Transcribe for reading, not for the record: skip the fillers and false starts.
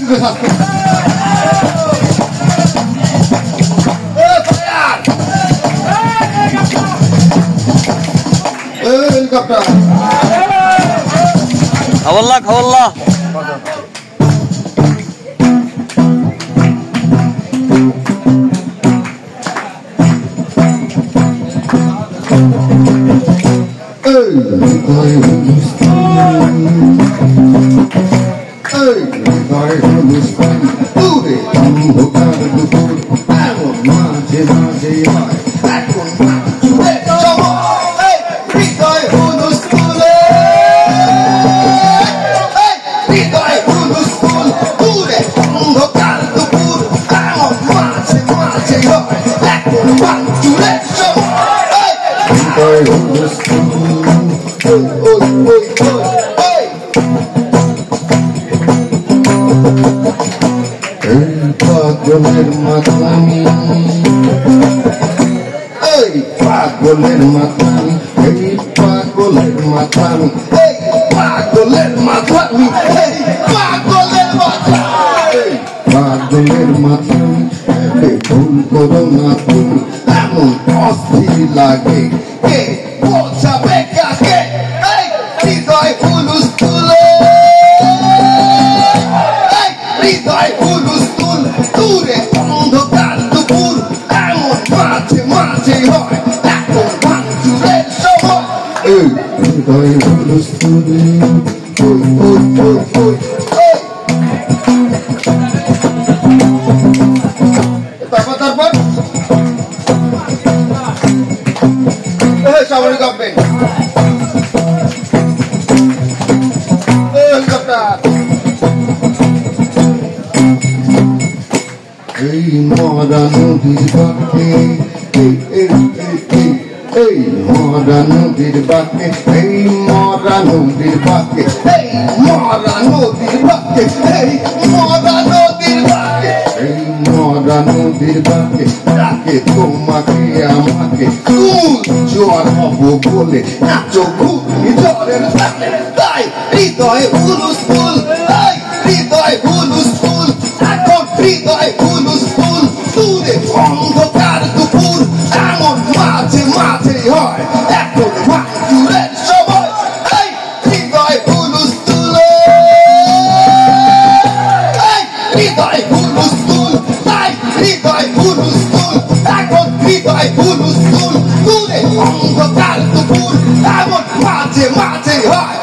যুগে শাস্ত্র হেলিকপ্টার খবরলা খবরলা পাগলের মাতলামি এই পাগলের মাতলামি এই পাগলের মাতলামি এই পাগলের মাতলামি এই পাগলের মাতলামি পাগলের মাতলামি ভুল করো না তুমি এমন অস্থির লাগে কে বোঝাবে কাকে এই হৃদয় হুলুস তুলে এই হৃদয় হুলুস তুল দূরে অন্ধকার দুপুর এমন মাঝে মাঝে হয় এখন ভাঙচুরের সময় এই হৃদয় হুলুস তুলে ওই ওই ওই ওই তারপর সামরিক গভর্নমেন্ট এই মরা নদীর বাঁকে এই মরা নদীর বাঁকে এই মরা নদীর বাঁকে এই মরা নদীর বাঁকে এই মরা নদীর বাঁকে এই মরা নদীর বাঁকে ডাকে তোমাকে আমাকে জোয়ার হব বলে নাচো ঘুরি জলের তাই হৃদয় হুলুস ফুল তাই হৃদয় হুলুস ফুল এখন হৃদয় হুলুস ফুল দূরে অন্ধকার দুপুর এমন মাঝে মাঝে হয় এখন ভাঙচুরের সময় এই হৃদয় হুলুস তুলে এই হৃদয় হুলুস তুল তাই হৃদয় হুলুস তুল এখন হৃদয় হুলুস তুল দূরে অন্ধকার দুপুর এমন মাঝে মাঝে হয়